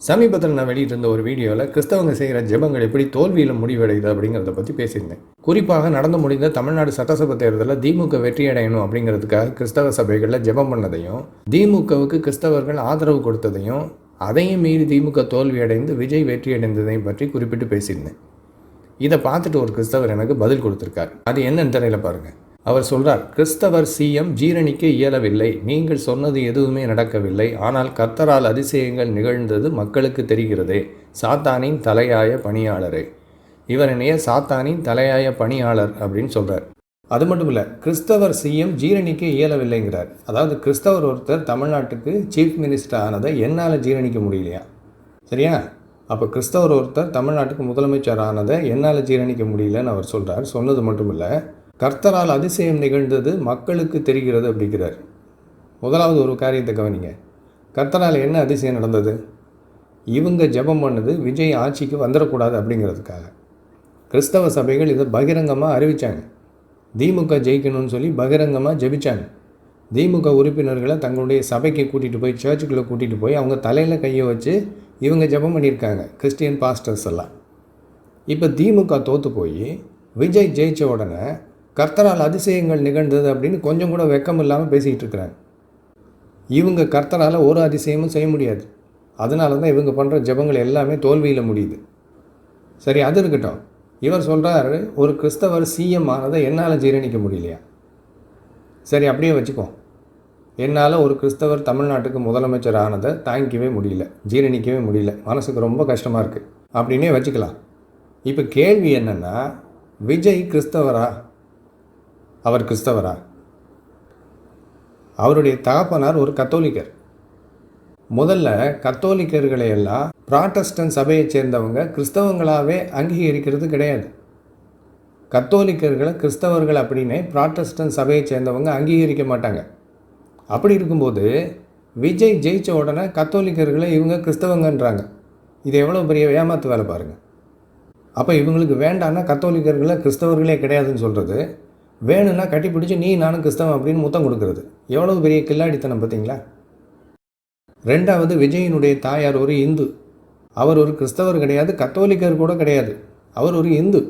சமீபத்தில் நான் வெளியிட்டிருந்த ஒரு வீடியோவில் கிறிஸ்தவங்க செய்கிற ஜெபங்கள் எப்படி தோல்வியில் முடிவடையுது அப்படிங்கிறத பற்றி பேசியிருந்தேன். குறிப்பாக நடந்து முடிந்த தமிழ்நாடு சட்டசபை தேர்தலில் திமுக வெற்றி அடையணும் அப்படிங்கிறதுக்காக கிறிஸ்தவ சபைகளில் ஜெபம் பண்ணதையும், திமுகவுக்கு கிறிஸ்தவர்கள் ஆதரவு கொடுத்ததையும், அதையும் மீறி திமுக தோல்வி அடைந்து விஜய் வெற்றி அடைந்ததையும் பற்றி குறிப்பிட்டு பேசியிருந்தேன். இதை பார்த்துட்டு ஒரு கிறிஸ்தவர் எனக்கு பதில் கொடுத்துருக்கார். அது என்னன்னு தெரியல பாருங்கள். அவர் சொல்றார், கிறிஸ்தவர் சிஎம் ஜீரணிக்க இயலவில்லை, நீங்கள் சொன்னது எதுவுமே நடக்கவில்லை, ஆனால் கர்த்தரால் அதிசயங்கள் நிகழ்ந்தது மக்களுக்கு தெரிகிறதே, சாத்தானின் தலையாய பணியாளரே. இவர் என்னைய சாத்தானின் தலையாய பணியாளர் அப்படின்னு சொல்றார். அது மட்டும் இல்லை, கிறிஸ்தவர் சிஎம் ஜீரணிக்க இயலவில்லைங்கிறார். அதாவது கிறிஸ்தவர் ஒருத்தர் தமிழ்நாட்டுக்கு சீஃப் மினிஸ்டர் ஆனதை என்னால் ஜீரணிக்க முடியலையா? சரியா? அப்போ கிறிஸ்தவர் ஒருத்தர் தமிழ்நாட்டுக்கு முதலமைச்சர் ஆனதை என்னால் ஜீரணிக்க முடியலன்னு அவர் சொல்கிறார். சொன்னது மட்டும் இல்லை, கர்த்தரால் அதிசயம் நிகழ்ந்தது மக்களுக்கு தெரிகிறது அப்படிங்கிறார். முதலாவது ஒரு காரியத்தை கவனிங்க. கர்த்தரால் என்ன அதிசயம் நடந்தது? இவங்க ஜெபம் பண்ணது விஜய் ஆட்சிக்கு வந்துடக்கூடாது அப்படிங்கிறதுக்காக. கிறிஸ்தவ சபைகள் இதை பகிரங்கமாக அறிவித்தாங்க. திமுக ஜெயிக்கணும்னு சொல்லி பகிரங்கமாக ஜெபிச்சாங்க. திமுக உறுப்பினர்களை தங்களுடைய சபைக்கு கூட்டிகிட்டு போய், சர்ச்சுக்குள்ளே கூட்டிகிட்டு போய் அவங்க தலையில் கையை வச்சு இவங்க ஜெபம் பண்ணியிருக்காங்க, கிறிஸ்டியன் பாஸ்டர்ஸ் எல்லாம். இப்போ திமுக தோற்று போய் விஜய் ஜெயித்த உடனே கர்த்தரால் அதிசயங்கள் நிகழ்ந்தது அப்படின்னு கொஞ்சம் கூட வெக்கம் இல்லாமல் பேசிக்கிட்டு இருக்கிறாங்க. இவங்க கர்த்தரால் ஒரு அதிசயமும் செய்ய முடியாது. அதனால தான் இவங்க பண்ணுற ஜெபங்கள் எல்லாமே தோல்வியில் முடியுது. சரி, அது இருக்கட்டும். இவர் சொல்கிறார், ஒரு கிறிஸ்தவர் சிஎம் ஆனதை என்னால் ஜீரணிக்க முடியலையா? சரி, அப்படியே வச்சுக்கோ. என்னால் ஒரு கிறிஸ்தவர் தமிழ்நாட்டுக்கு முதலமைச்சர் ஆனதை தாங்கிக்கவே முடியல, ஜீரணிக்கவே முடியல, மனசுக்கு ரொம்ப கஷ்டமாக இருக்குது அப்படின்னே வச்சுக்கலாம். இப்போ கேள்வி என்னென்னா, விஜய் கிறிஸ்தவரா? அவர் கிறிஸ்தவரா? அவருடைய தகப்பனார் ஒரு கத்தோலிக்கர். முதல்ல கத்தோலிக்கர்களை எல்லாம் புராட்டஸ்டன்ட் சபையை சேர்ந்தவங்க கிறிஸ்தவங்களாகவே அங்கீகரிக்கிறது கிடையாது. கத்தோலிக்கர்களை கிறிஸ்தவர்கள் அப்படின்னு புராட்டஸ்டன்ட் சபையை சேர்ந்தவங்க அங்கீகரிக்க மாட்டாங்க. அப்படி இருக்கும்போது விஜய் ஜெயித்த உடனே கத்தோலிக்கர்களை இவங்க கிறிஸ்தவங்கன்றாங்க. இது எவ்வளோ பெரிய ஏமாத்து வேலை பாருங்கள். அப்போ இவங்களுக்கு வேண்டான்னா கத்தோலிக்கர்களை கிறிஸ்தவர்களே கிடையாதுன்னு சொல்கிறது, வேணும்னா கட்டி பிடிச்சி நீ நானும் கிறிஸ்தவன் அப்படின்னு முத்தம் கொடுக்கறது எவ்வளோ பெரிய கில்லாடித்தனம் பார்த்தீங்களா? ரெண்டாவது, விஜயினுடைய தாயார் ஒரு இந்து. அவர் ஒரு கிறிஸ்தவர் கிடையாது, கத்தோலிக்கர் கூட கிடையாது, அவர் ஒரு இந்து.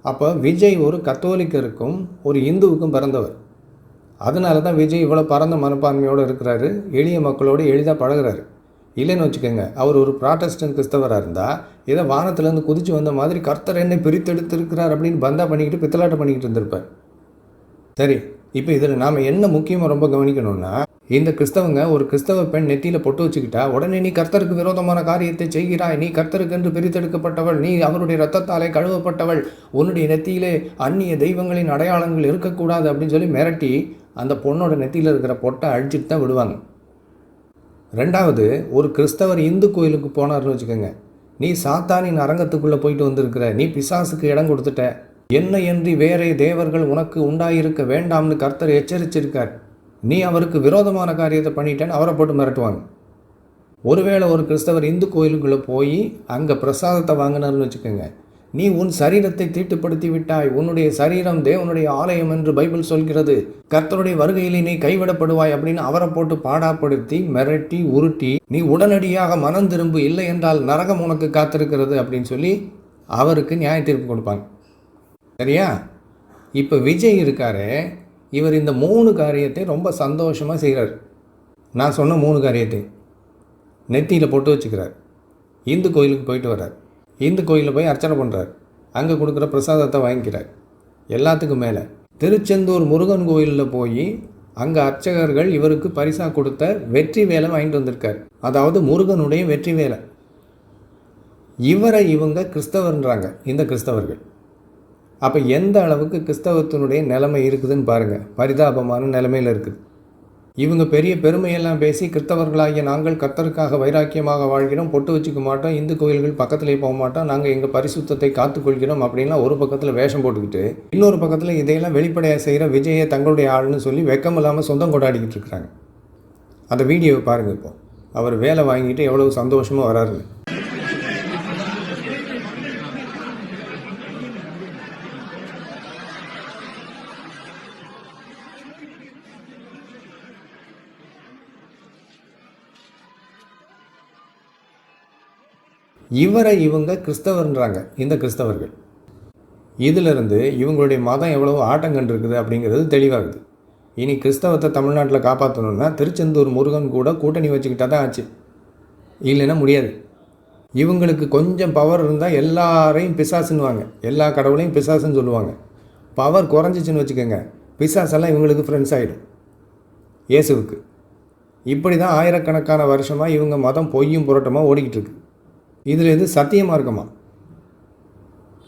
அப்போ விஜய் ஒரு கத்தோலிக்கருக்கும் ஒரு இந்துவுக்கும் பிறந்தவர். அதனால தான் விஜய் இவ்வளோ பரந்த மனப்பான்மையோடு இருக்கிறாரு, எளிய மக்களோடு எளிதாக பழகிறாரு. இல்லைன்னு வச்சுக்கோங்க, அவர் ஒரு புராட்டஸ்டன்ட் கிறிஸ்தவராக இருந்தால் இதை வானத்திலேருந்து குதித்து வந்த மாதிரி கர்த்தர் என்னை பிரித்தெடுத்திருக்கிறார் அப்படின்னு பந்தா பண்ணிக்கிட்டு பித்தலாட்டம் பண்ணிக்கிட்டு இருந்திருப்பார். சரி, இப்போ இதில் நாம் என்ன முக்கியமாக ரொம்ப கவனிக்கணும்னா, இந்த கிறிஸ்தவங்க ஒரு கிறிஸ்தவ பெண் நெத்தியில் பொட்டு வச்சுக்கிட்டா உடனே நீ கர்த்தருக்கு விரோதமான காரியத்தை செய்கிறாய், நீ கர்த்தருக்கு என்று பிரித்தெடுக்கப்பட்டவள், நீ அவருடைய இரத்தத்தாலே கழுவப்பட்டவள், உன்னுடைய நெத்தியிலே அந்நிய தெய்வங்களின் அடையாளங்கள் இருக்கக்கூடாது அப்படின்னு சொல்லி மிரட்டி அந்த பொண்ணோட நெத்தியில் இருக்கிற பொட்டை அழிச்சிட்டு தான் விடுவாங்க. ரெண்டாவது, ஒரு கிறிஸ்தவர் இந்து கோயிலுக்கு போனார்னு வச்சுக்கோங்க, நீ சாத்தானின் அரங்கத்துக்குள்ளே போயிட்டு வந்திருக்கிற, நீ பிசாசுக்கு இடம் கொடுத்துட்ட, என்னையன்றி வேறே தேவர்கள் உனக்கு உண்டாயிருக்க வேண்டாம்னு கர்த்தர் எச்சரிச்சிருக்கார், நீ அவருக்கு விரோதமான காரியத்தை பண்ணிட்டேன்னு அவரை போட்டு மிரட்டுவாங்க. ஒருவேளை ஒரு கிறிஸ்தவர் இந்து கோயிலுக்குள்ளே போய் அங்கே பிரசாதத்தை வாங்கினார்னு வச்சுக்கோங்க, நீ உன் சரீரத்தை தீட்டுப்படுத்தி விட்டாய், உன்னுடைய சரீரம் தேவனுடைய ஆலயம் என்று பைபிள் சொல்கிறது, கர்த்தருடைய வருகையிலே நீ கைவிடப்படுவாய் அப்படின்னு அவரை போட்டு பாடாப்படுத்தி மிரட்டி உருட்டி நீ உடனடியாக மனம் திரும்பு, இல்லை என்றால் நரகம் உனக்கு காத்திருக்கிறது அப்படின்னு சொல்லி அவருக்கு நியாய தீர்ப்பு கொடுப்பாங்க. சரியா? இப்போ விஜய் இருக்காரு, இவர் இந்த 3 காரியத்தை ரொம்ப சந்தோஷமாக செய்கிறார். நான் சொன்ன 3 காரியத்தை நெத்தியில் போட்டு வச்சுக்கிறார், இந்து கோயிலுக்கு போயிட்டு வர்றார், இந்து கோயிலில் போய் அர்ச்சனை பண்ணுறார், அங்கே கொடுக்குற பிரசாதத்தை வாங்கிக்கிறார். எல்லாத்துக்கும் மேலே திருச்செந்தூர் முருகன் கோயிலில் போய் அங்கே அர்ச்சகர்கள் இவருக்கு பரிசாக கொடுத்த வெற்றி வேலை வாங்கிட்டு வந்திருக்கார். அதாவது முருகனுடைய வெற்றி வேலை. இவரை இவங்க கிறிஸ்தவர்ன்றாங்க, இந்த கிறிஸ்தவர்கள். அப்போ எந்த அளவுக்கு கிறிஸ்தவத்தினுடைய நிலைமை இருக்குதுன்னு பாருங்கள். பரிதாபமான நிலைமையில் இருக்குது. இவங்க பெரிய பெருமையெல்லாம் பேசி கிறிஸ்தவர்களாகிய நாங்கள் கர்த்தருக்காக வைராக்கியமாக வாழ்கிறோம், பொட்டு வச்சுக்க மாட்டோம், இந்து கோயில்கள் பக்கத்துலேயே போக மாட்டோம், நாங்கள் எங்கள் பரிசுத்தத்தை காத்துக்கொள்கிறோம் அப்படின்லாம் ஒரு பக்கத்தில் வேஷம் போட்டுக்கிட்டு, இன்னொரு பக்கத்தில் இதையெல்லாம் வெளிப்படையாக செய்கிற விஜயை தங்களுடைய ஆள்னு சொல்லி வெக்கம் இல்லாமல் சொந்தம் கொண்டாடிக்கிட்டு இருக்கிறாங்க. அந்த வீடியோவை பாருங்கள். இப்போது அவர் வேலை வாங்கிட்டு எவ்வளவு சந்தோஷமாக வராருன்னு. இவரை இவங்க கிறிஸ்தவர்ன்றாங்க, இந்த கிறிஸ்தவர்கள். இதிலிருந்து இவங்களுடைய மதம் எவ்வளோ ஆட்டங்கண்டு இருக்குது அப்படிங்கிறது தெளிவாகுது. இனி கிறிஸ்தவத்தை தமிழ்நாட்டில் காப்பாற்றணுன்னா திருச்செந்தூர் முருகன் கூட கூட்டணி வச்சுக்கிட்டா தான் ஆச்சு, இல்லைன்னா முடியாது. இவங்களுக்கு கொஞ்சம் பவர் இருந்தால் எல்லாரையும் பிசாசுன்னுவாங்க, எல்லா கடவுளையும் பிசாசுன்னு சொல்லுவாங்க. பவர் குறைஞ்சிச்சின்னு வச்சுக்கோங்க, பிசாசெல்லாம் இவங்களுக்கு ஃப்ரெண்ட்ஸ் ஆகிடும் இயேசுவுக்கு. இப்படி தான் ஆயிரக்கணக்கான வருஷமாக இவங்க மதம் பொய்யும் புரட்டமாக ஓடிக்கிட்டு இருக்கு. இதில் எது சத்தியமாக இருக்குமா?